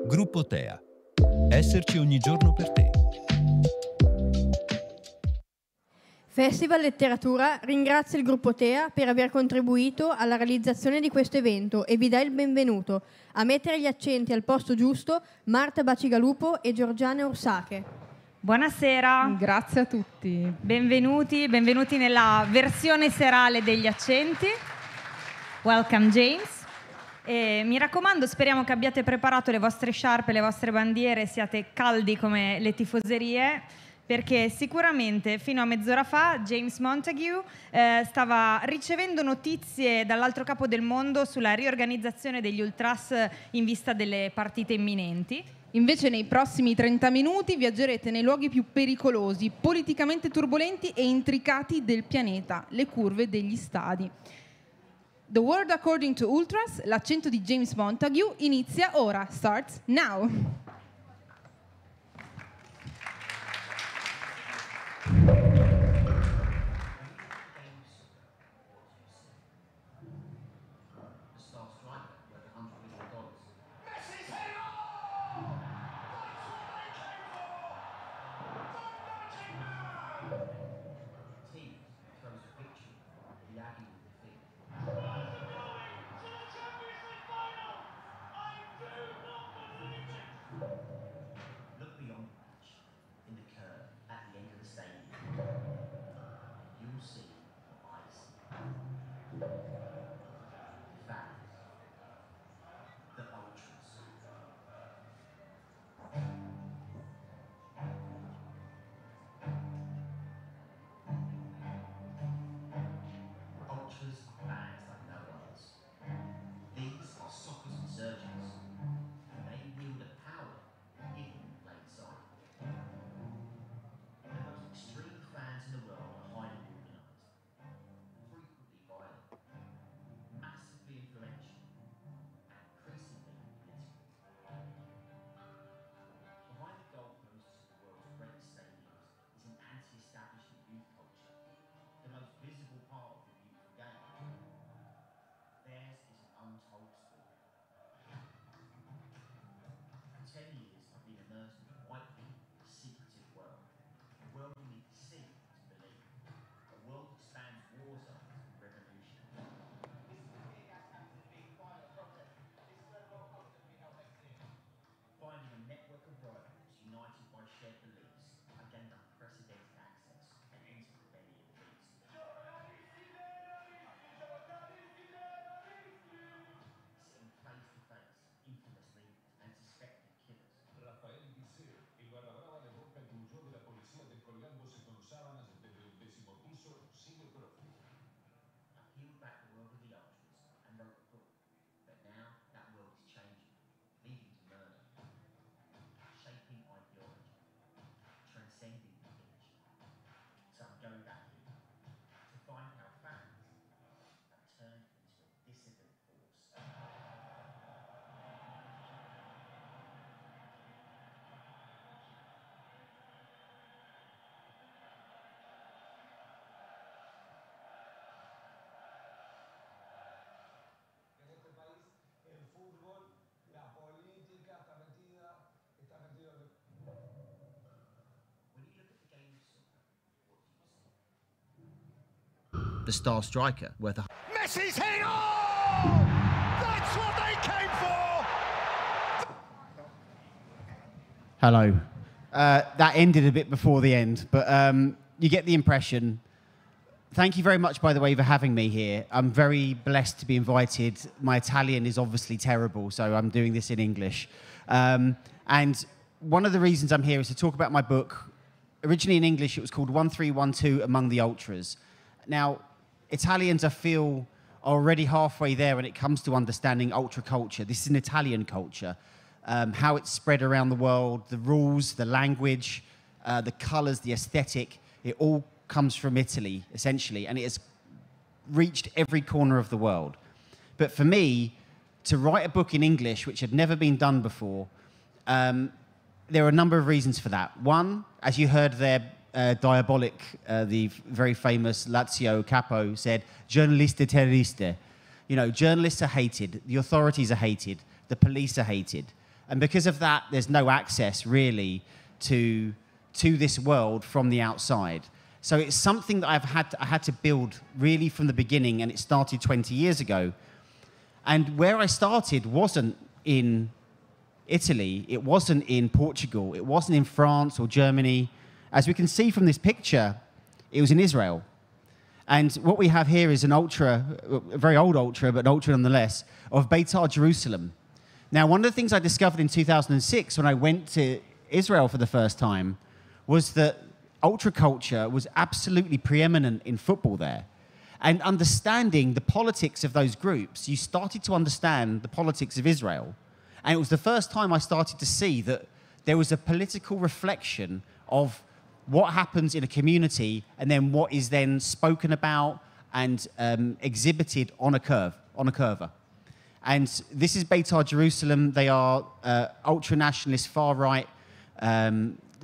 Gruppo TEA. Esserci ogni giorno per te. Festival Letteratura ringrazia il Gruppo TEA per aver contribuito alla realizzazione di questo evento e vi dà il benvenuto. A mettere gli accenti al posto giusto, Marta Bacigalupo e Giorgiana Ursache. Buonasera. Grazie a tutti. Benvenuti nella versione serale degli accenti. Welcome James. E mi raccomando, speriamo che abbiate preparato le vostre sciarpe, le vostre bandiere, siate caldi come le tifoserie, perché sicuramente fino a mezz'ora fa James Montague stava ricevendo notizie dall'altro capo del mondo sulla riorganizzazione degli ULTRAS in vista delle partite imminenti. Invece nei prossimi 30 minuti viaggerete nei luoghi più pericolosi, politicamente turbolenti e intricati del pianeta, le curve degli stadi. The World According to Ultras, l'accento di James Montague, inizia ora. Starts now. The star striker worth a... Messi's hitting! Oh! That's what they came for! Hello. That ended a bit before the end, but you get the impression. Thank you very much, by the way, for having me here. I'm very blessed to be invited. My Italian is obviously terrible, so I'm doing this in English. And one of the reasons I'm here is to talk about my book. Originally in English, it was called 1312 Among the Ultras. Now, Italians, I feel, are already halfway there when it comes to understanding ultra culture. This is an Italian culture. How it's spread around the world, the rules, the language, the colours, the aesthetic, it all comes from Italy, essentially, and it has reached every corner of the world. But for me, to write a book in English, which had never been done before, there are a number of reasons for that. One, as you heard there, Diabolic, the very famous Lazio capo, said, "Giornalisti terroristi." You know, journalists are hated, the authorities are hated, the police are hated. And because of that, there's no access really to this world from the outside. So it's something that I had to build really from the beginning, and it started 20 years ago. And where I started wasn't in Italy, it wasn't in Portugal, it wasn't in France or Germany. As we can see from this picture, it was in Israel. And what we have here is an ultra, a very old ultra, but an ultra nonetheless, of Beitar Jerusalem. Now, one of the things I discovered in 2006 when I went to Israel for the first time was that ultra culture was absolutely preeminent in football there. And understanding the politics of those groups, you started to understand the politics of Israel. And it was the first time I started to see that there was a political reflection of what happens in a community and then what is then spoken about and exhibited on a curva. And this is Beitar Jerusalem. They are ultra-nationalist, far-right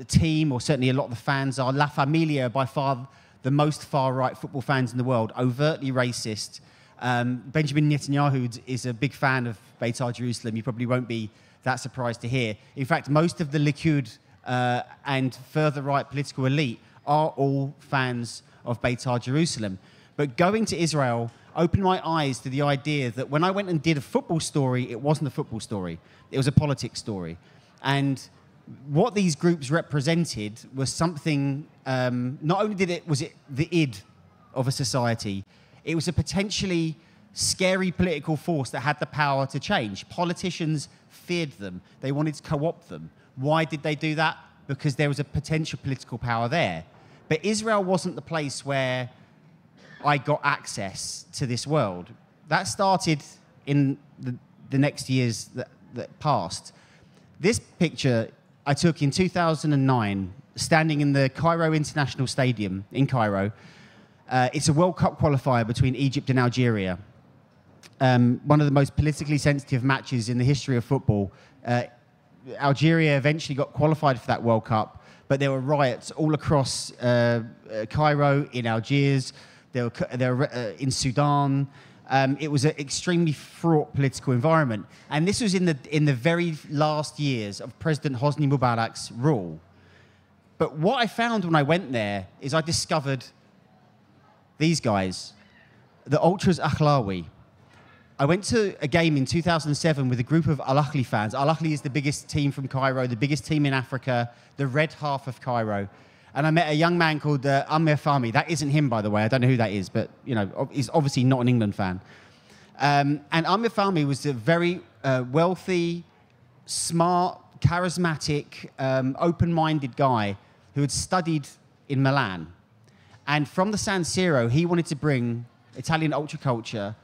team, or certainly a lot of the fans are. La Familia, by far the most far-right football fans in the world, overtly racist. Benjamin Netanyahu is a big fan of Beitar Jerusalem. You probably won't be that surprised to hear. In fact, most of the Likud and further right political elite are all fans of Beitar Jerusalem. But going to Israel opened my eyes to the idea that when I went and did a football story, it wasn't a football story. It was a politics story. And what these groups represented was something, not only was it the id of a society, it was a potentially scary political force that had the power to change. Politicians feared them. They wanted to co-opt them. Why did they do that? Because there was a potential political power there. But Israel wasn't the place where I got access to this world. That started in the next years that passed. This picture I took in 2009, standing in the Cairo International Stadium in Cairo. It's a World Cup qualifier between Egypt and Algeria. One of the most politically sensitive matches in the history of football. Algeria eventually got qualified for that World Cup, but there were riots all across Cairo, in Algiers, there were in Sudan. It was an extremely fraught political environment. And this was in the very last years of President Hosni Mubarak's rule. But what I found when I went there is I discovered these guys, the Ultras Ahlawi. I went to a game in 2007 with a group of Al Ahly fans. Al Ahly is the biggest team from Cairo, the biggest team in Africa, the red half of Cairo. And I met a young man called Amir Fahmy. That isn't him, by the way. I don't know who that is, but you know, he's obviously not an England fan. And Amir Fahmy was a very wealthy, smart, charismatic, open-minded guy who had studied in Milan. And from the San Siro, he wanted to bring Italian ultra culture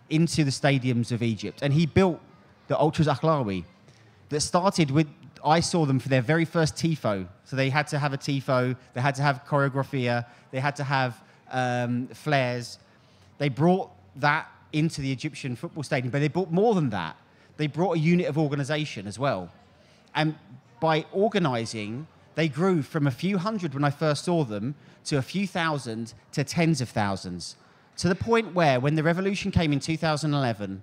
into the stadiums of Egypt. And he built the Ultras Ahlawi that started with, I saw them for their very first tifo. So they had to have a tifo, they had to have choreographia, they had to have flares. They brought that into the Egyptian football stadium, but they brought more than that. They brought a unit of organization as well. And by organizing, they grew from a few hundred when I first saw them to a few thousand to tens of thousands. To the point where when the revolution came in 2011,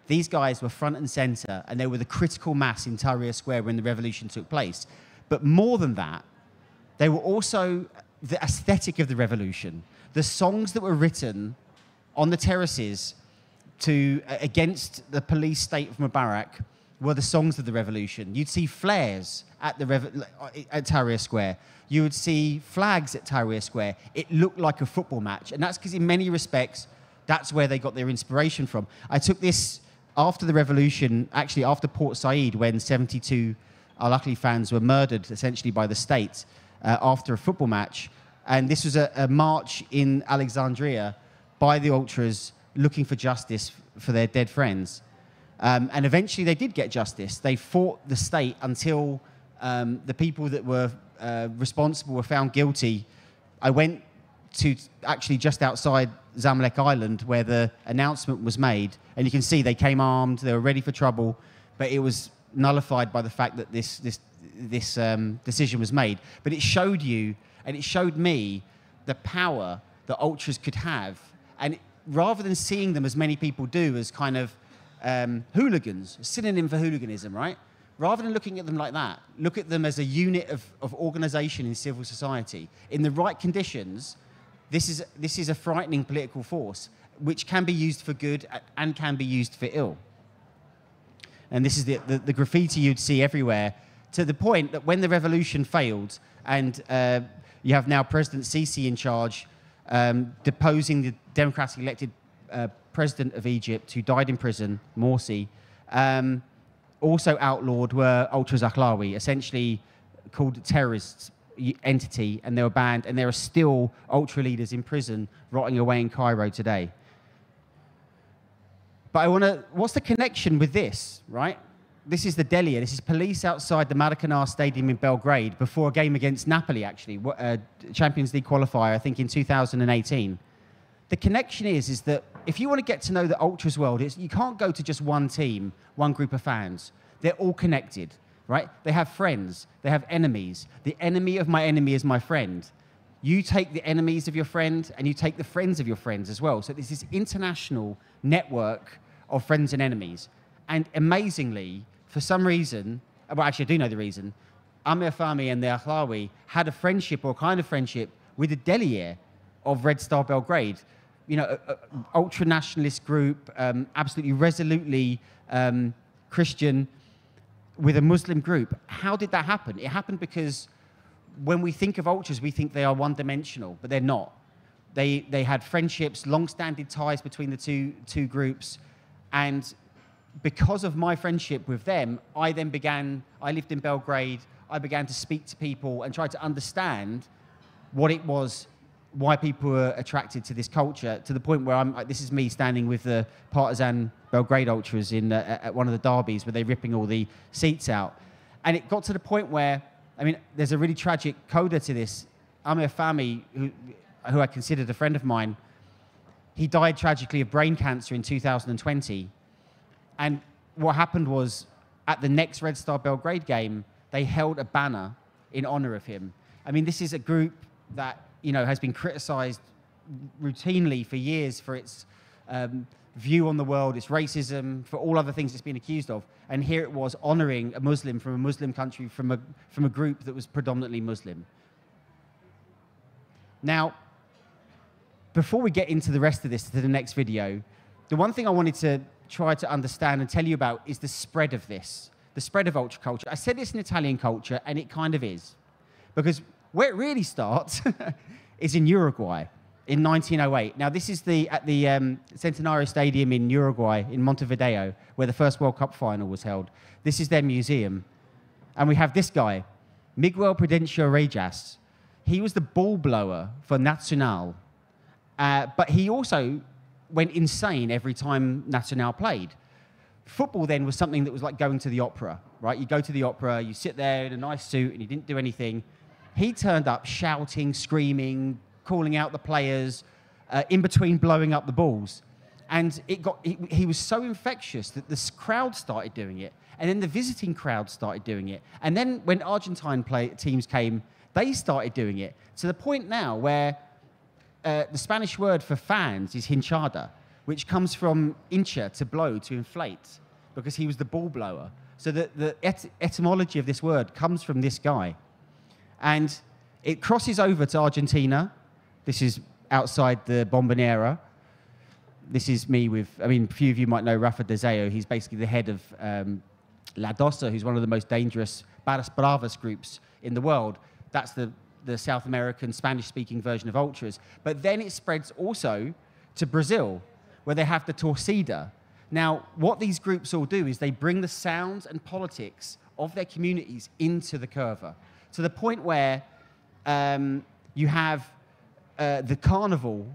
these guys were front and center, and they were the critical mass in Tahrir Square when the revolution took place. But more than that, they were also the aesthetic of the revolution. The songs that were written on the terraces against the police state of Mubarak were the songs of the revolution. You'd see flares at Tahrir Square. You would see flags at Tahrir Square. It looked like a football match. And that's because in many respects, that's where they got their inspiration from. I took this after the revolution, actually after Port Said, when 72 Al Ahly fans were murdered essentially by the state after a football match. And this was a march in Alexandria by the Ultras looking for justice for their dead friends. And eventually they did get justice. They fought the state until the people that were responsible were found guilty. I went to actually just outside Zamalek Island where the announcement was made. And you can see they came armed, they were ready for trouble, but it was nullified by the fact that this decision was made. But it showed you, and it showed me, the power that ultras could have. And rather than seeing them, as many people do, as kind of hooligans, a synonym for hooliganism, right? Rather than looking at them like that, look at them as a unit of organization in civil society. In the right conditions, this is a frightening political force which can be used for good and can be used for ill. And this is the graffiti you'd see everywhere, to the point that when the revolution failed and you have now President Sisi in charge, deposing the democratically elected president of Egypt who died in prison, Morsi, also outlawed were ULTRAS Ahlawi, essentially called a terrorist entity, and they were banned, and there are still ultra leaders in prison rotting away in Cairo today. But what's the connection with this, right? This is the Delia. This is police outside the Maracanã Stadium in Belgrade before a game against Napoli, actually, Champions League qualifier, I think in 2018. The connection is that if you want to get to know the ultras world, you can't go to just one team, one group of fans. They're all connected, right? They have friends. They have enemies. The enemy of my enemy is my friend. You take the enemies of your friend, and you take the friends of your friends as well. So there's this international network of friends and enemies. And amazingly, for some reason, well, actually, I do know the reason, Amir Fahmy and the Ahlawi had a friendship, or kind of friendship, with the Delia of Red Star Belgrade. You know, ultra-nationalist group, absolutely resolutely Christian, with a Muslim group. How did that happen? It happened because when we think of ultras, we think they are one-dimensional, but they're not. They had friendships, long-standing ties between the two groups, and because of my friendship with them, I lived in Belgrade, I began to speak to people and try to understand what it was, why people were attracted to this culture, to the point where this is me standing with the Partizan Belgrade ultras at one of the derbies where they're ripping all the seats out. And it got to the point where, I mean, there's a really tragic coda to this. Amir Fahmy, who I considered a friend of mine, he died tragically of brain cancer in 2020. And what happened was, at the next Red Star Belgrade game, they held a banner in honor of him. I mean, this is a group that, you know, has been criticized routinely for years for its view on the world, its racism, for all other things it's been accused of. And here it was honoring a Muslim from a Muslim country, from a group that was predominantly Muslim. Now, before we get into the rest of this, to the next video, the one thing I wanted to try to understand and tell you about is the spread of this, the spread of ultra culture. I said it's an Italian culture, and it kind of is. Because where it really starts is in Uruguay in 1908. Now, this is at the Centenario Stadium in Uruguay, in Montevideo, where the first World Cup final was held. This is their museum. And we have this guy, Miguel Prudencio Rejas. He was the ball blower for Nacional. But he also went insane every time Nacional played. Football then was something that was like going to the opera, right? You go to the opera, you sit there in a nice suit, and you didn't do anything. He turned up shouting, screaming, calling out the players, in between blowing up the balls. And he was so infectious that the crowd started doing it. And then the visiting crowd started doing it. And then when Argentine teams came, they started doing it. To the point now where the Spanish word for fans is hinchada, which comes from hincha, to blow, to inflate, because he was the ball blower. So the etymology of this word comes from this guy. And it crosses over to Argentina. This is outside the Bombonera. This is me with, I mean, a few of you might know Rafa Dezeo. He's basically the head of La Dosa, who's one of the most dangerous Barras Bravas groups in the world. That's the South American Spanish-speaking version of ultras. But then it spreads also to Brazil, where they have the torcida. Now, what these groups all do is they bring the sounds and politics of their communities into the curva, to the point where you have the carnival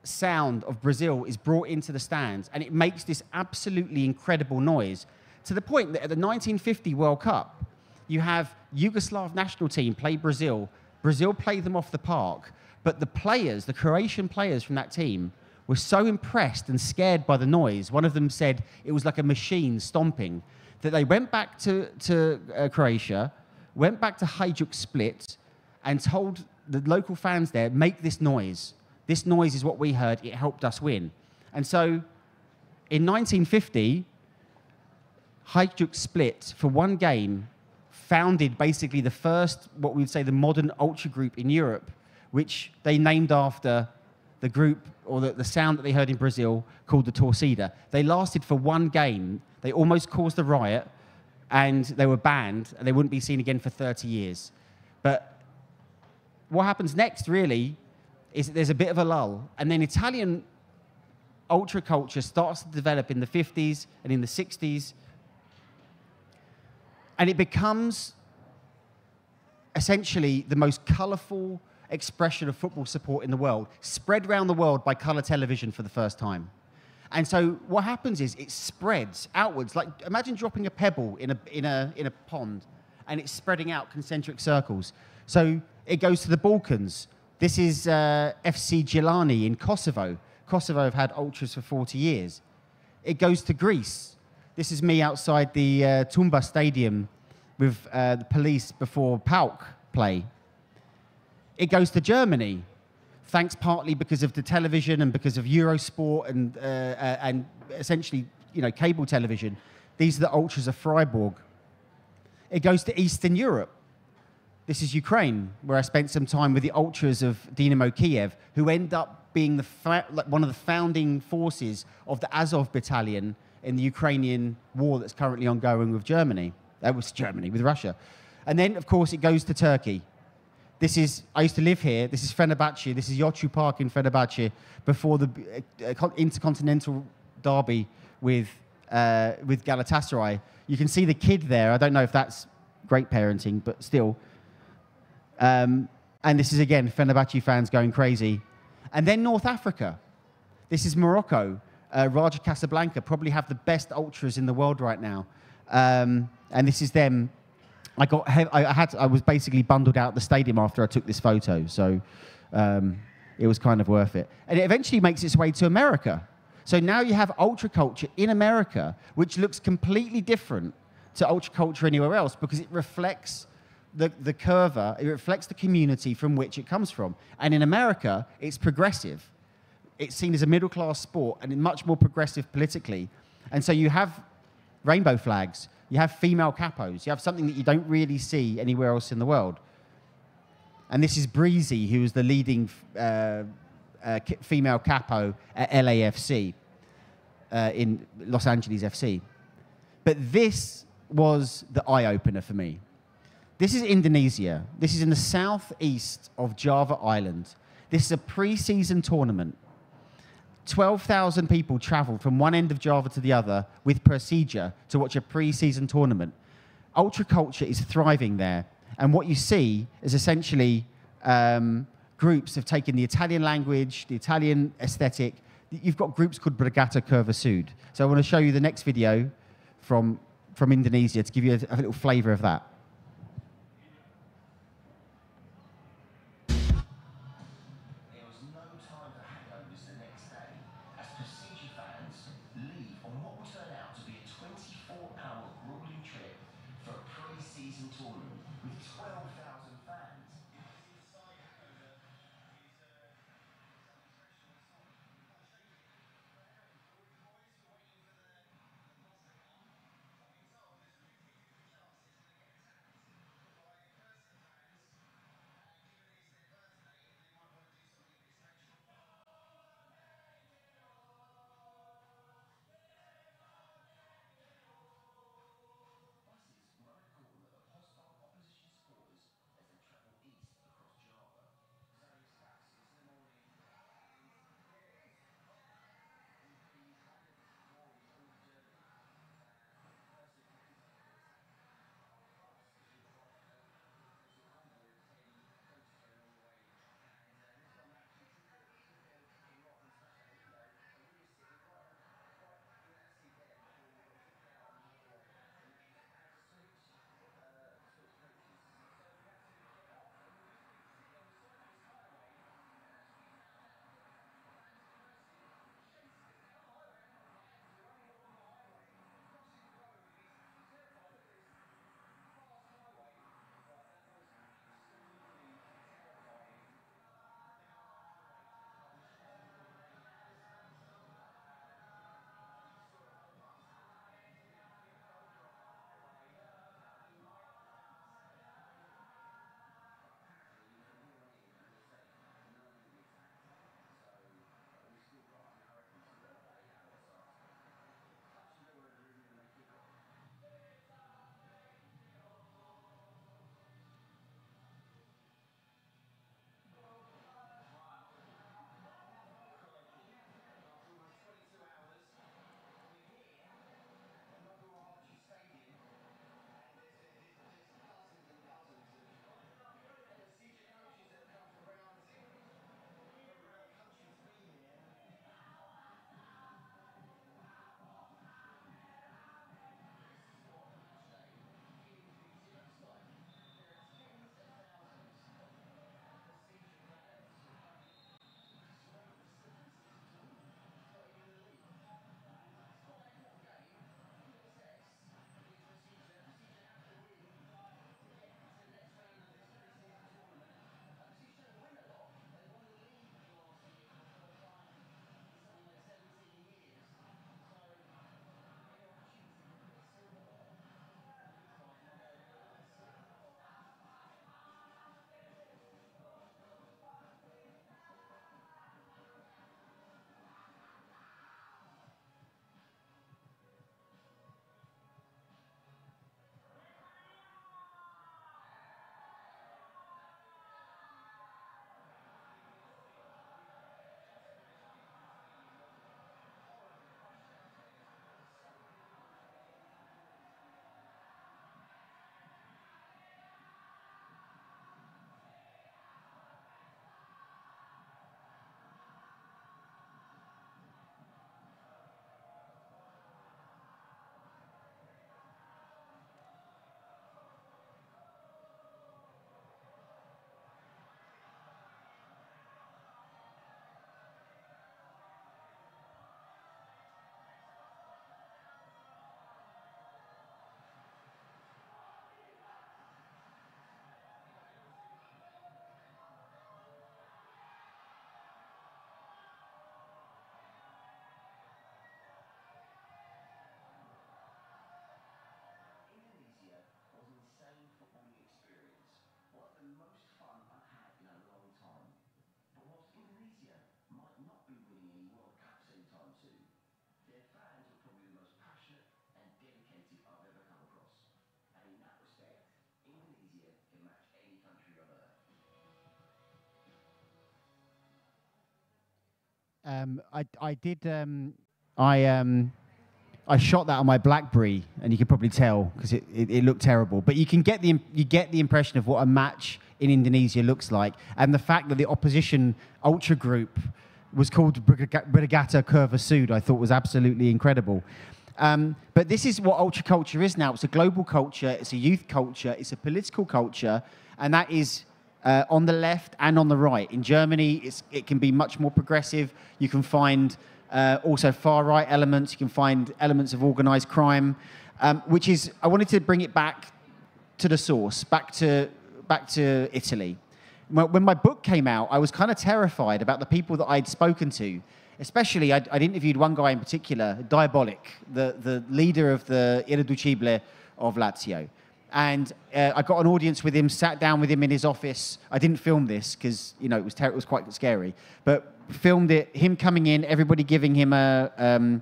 sound of Brazil is brought into the stands, and it makes this absolutely incredible noise, to the point that at the 1950 World Cup, you have Yugoslav national team play Brazil. Brazil play them off the park, but the players, the Croatian players from that team, were so impressed and scared by the noise. One of them said it was like a machine stomping, that they went back to Croatia, went back to Hajduk Split, and told the local fans there, make this noise. This noise is what we heard. It helped us win. And so in 1950, Hajduk Split, for one game, founded basically the first, what we would say, the modern ultra group in Europe, which they named after the group or the sound that they heard in Brazil called the torcida. They lasted for one game. They almost caused a riot, and they were banned, and they wouldn't be seen again for 30 years. But what happens next, really, is that there's a bit of a lull, and then Italian ultra culture starts to develop in the 50s and in the 60s, and it becomes essentially the most colourful expression of football support in the world, spread around the world by colour television for the first time. And so what happens is it spreads outwards. Like, imagine dropping a pebble in a pond, and it's spreading out concentric circles. So it goes to the Balkans. This is FC Gilani in Kosovo. Kosovo have had ultras for 40 years. It goes to Greece. This is me outside the Tumba Stadium with the police before PAOK play. It goes to Germany, thanks partly because of the television and because of Eurosport and essentially, cable television. These are the ultras of Freiburg. It goes to Eastern Europe. This is Ukraine, where I spent some time with the ultras of Dynamo Kiev, who end up being one of the founding forces of the Azov battalion in the Ukrainian war that's currently ongoing with with Russia. And then, of course, it goes to Turkey. I used to live here. This is Fenerbahce. This is Yochu Park in Fenerbahce before the intercontinental derby with Galatasaray. You can see the kid there. I don't know if that's great parenting, but still. And this is, again, Fenerbahce fans going crazy. And then North Africa. This is Morocco. Raja Casablanca probably have the best ultras in the world right now. And this is them. I was basically bundled out the stadium after I took this photo, so it was kind of worth it. And it eventually makes its way to America. So now you have ultra culture in America, which looks completely different to ultra culture anywhere else because it reflects the curva, it reflects the community from which it comes from. And in America, it's progressive. It's seen as a middle-class sport and much more progressive politically. And so you have rainbow flags. You have female capos. You have something that you don't really see anywhere else in the world. And this is Breezy, who is the leading female capo at LAFC, in Los Angeles FC. But this was the eye-opener for me. This is Indonesia. This is in the southeast of Java Island. This is a pre-season tournament. 12,000 people traveled from one end of Java to the other with procedure to watch a pre-season tournament. Ultra culture is thriving there. And what you see is essentially groups have taken the Italian language, the Italian aesthetic. You've got groups called Brigata Curva Sud. So I want to show you the next video from Indonesia to give you a little flavor of that. I did. I shot that on my BlackBerry, and you can probably tell because it looked terrible. But you get the impression of what a match in Indonesia looks like, and the fact that the opposition ultra group was called Brigata Curva Sud, I thought was absolutely incredible. But this is what ultra culture is now. It's a global culture, it's a youth culture, it's a political culture, and that is on the left and on the right. In Germany, it can be much more progressive. You can find also far-right elements. You can find elements of organised crime, which is, I wanted to bring it back to the source, back to Italy. When my book came out, I was kind of terrified about the people that I'd spoken to. Especially, I'd interviewed one guy in particular, Diabolic, the leader of the Irreducibile of Lazio. And I got an audience with him, sat down with him in his office. I didn't film this because, you know, it was quite scary. But filmed it, him coming in, everybody giving him a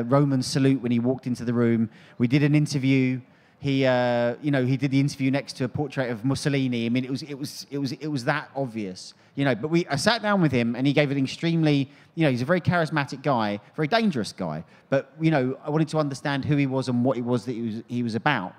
Roman salute when he walked into the room. We did an interview. He did the interview next to a portrait of Mussolini. I mean, it was that obvious, you know. But I sat down with him, and he gave an extremely, you know, he's a very charismatic guy, very dangerous guy. But you know, I wanted to understand who he was and what it was that he was about.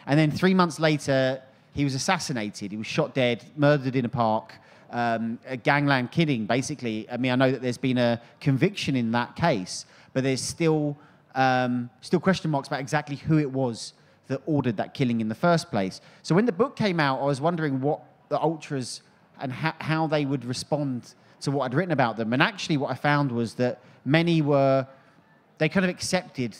And then 3 months later, he was assassinated. He was shot dead, murdered in a park, a gangland killing, basically. I mean, I know that there's been a conviction in that case, but there's still question marks about exactly who it was that ordered that killing in the first place. So when the book came out, I was wondering what the ultras and how they would respond to what I'd written about them. And actually what I found was that many they kind of accepted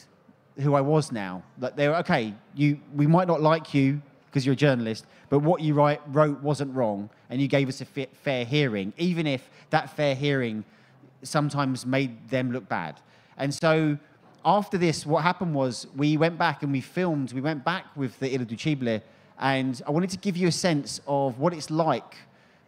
who I was now. That they were, okay, we might not like you because you're a journalist, but what you wrote wasn't wrong, and you gave us a fair hearing, even if that fair hearing sometimes made them look bad. And so after this, what happened was we went back and we filmed. We went back with the Irreducibile, and I wanted to give you a sense of what it's like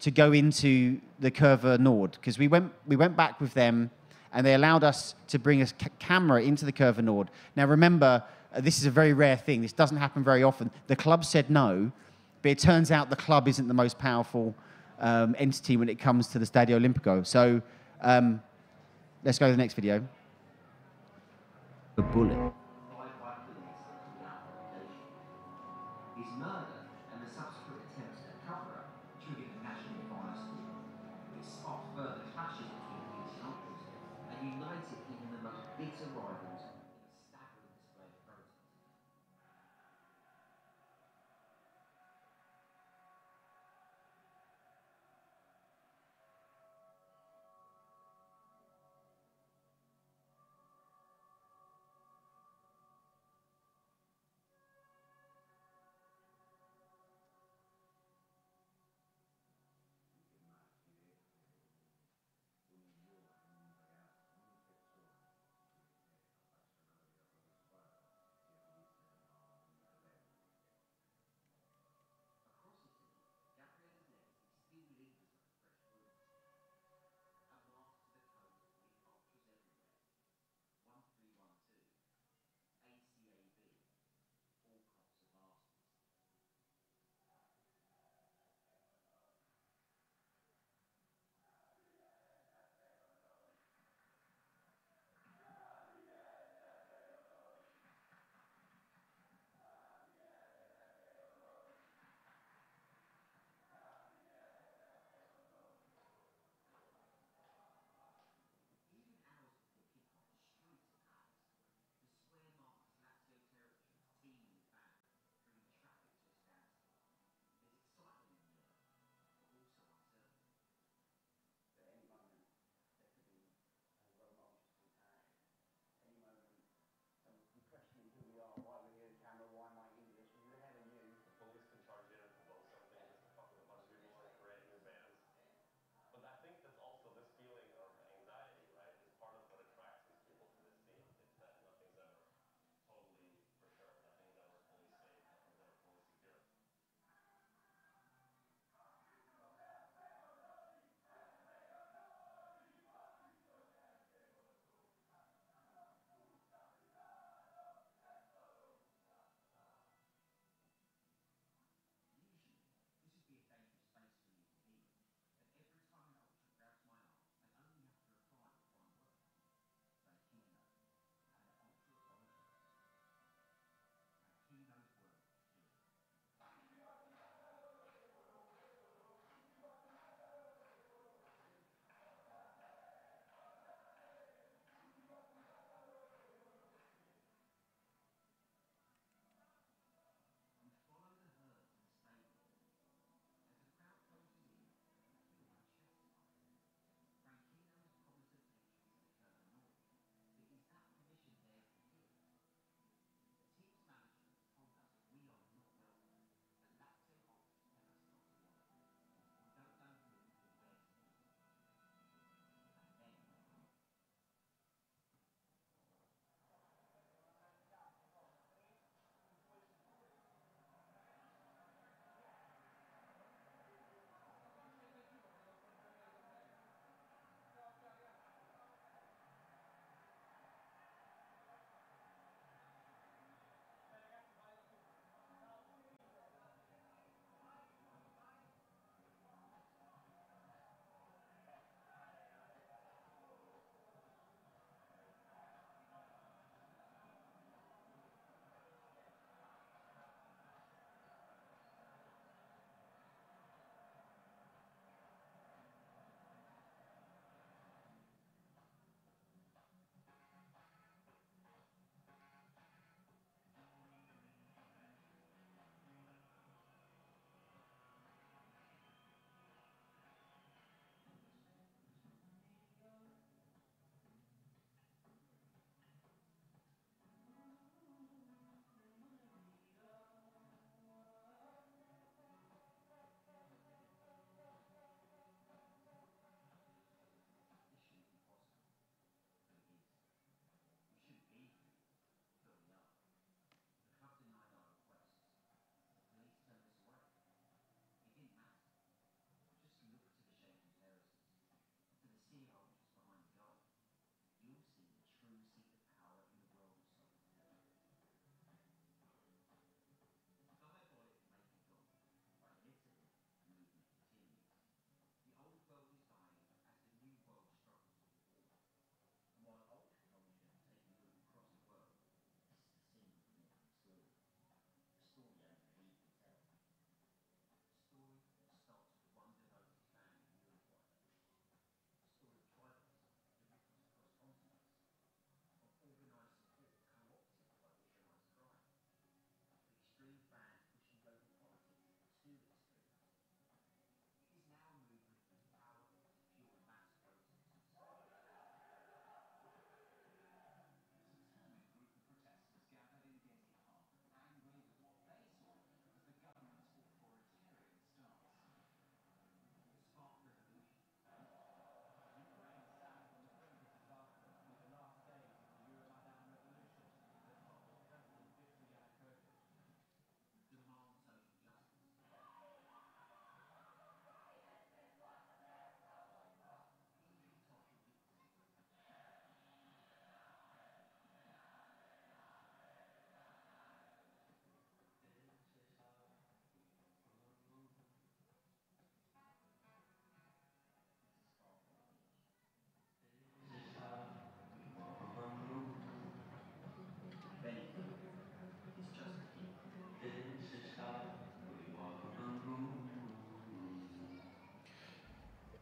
to go into the Curva Nord, because we went back with them, and they allowed us to bring a camera into the Curva Nord. Now remember, this is a very rare thing. This doesn't happen very often. The club said no, but it turns out the club isn't the most powerful entity when it comes to the Stadio Olimpico. So let's go to the next video. A bullet. His murder and the subsequent attempts at cover-up triggered a national firestorm. It sparked further clashes between police and ultras and united even the most bitter rivals in a staggering display of protest.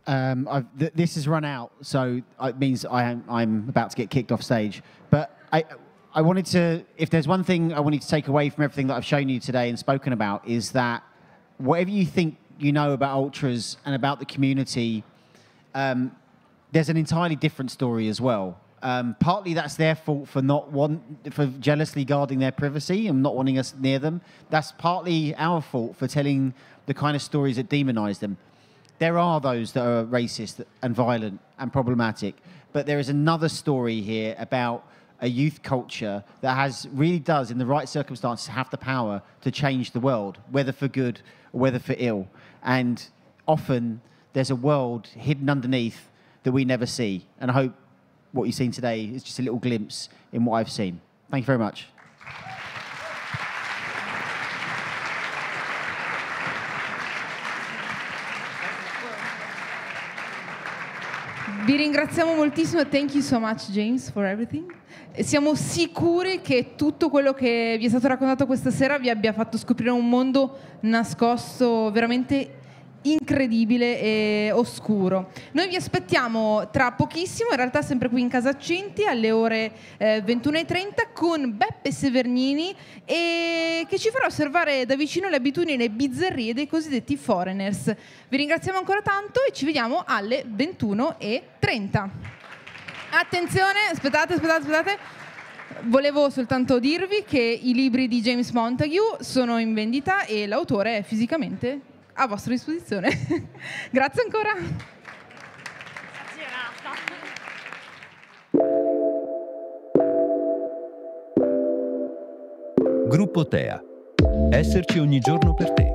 This has run out, so it means I'm about to get kicked off stage. But I wanted to, if there's one thing I wanted to take away from everything that I've shown you today and spoken about, is that whatever you think you know about ultras and about the community, there's an entirely different story as well. Partly that's their fault for for jealously guarding their privacy and not wanting us near them. That's partly our fault for telling the kind of stories that demonize them. There are those that are racist and violent and problematic, but there is another story here about a youth culture that really does, in the right circumstances, have the power to change the world, whether for good or whether for ill. And often there's a world hidden underneath that we never see. And I hope what you've seen today is just a little glimpse in what I've seen. Thank you very much. Vi ringraziamo moltissimo, thank you so much James for everything. E siamo sicuri che tutto quello che vi è stato raccontato questa sera vi abbia fatto scoprire un mondo nascosto veramente incredibile e oscuro. Noi vi aspettiamo tra pochissimo, in realtà sempre qui in Casa Accenti alle ore 21:30 con Beppe Severnini, e che ci farà osservare da vicino le abitudini e le bizzarrie dei cosiddetti foreigners. Vi ringraziamo ancora tanto e ci vediamo alle 21:30. Attenzione, aspettate. Volevo soltanto dirvi che i libri di James Montague sono in vendita e l'autore è fisicamente a vostra disposizione. Grazie ancora. Gruppo TEA. Esserci ogni giorno per te.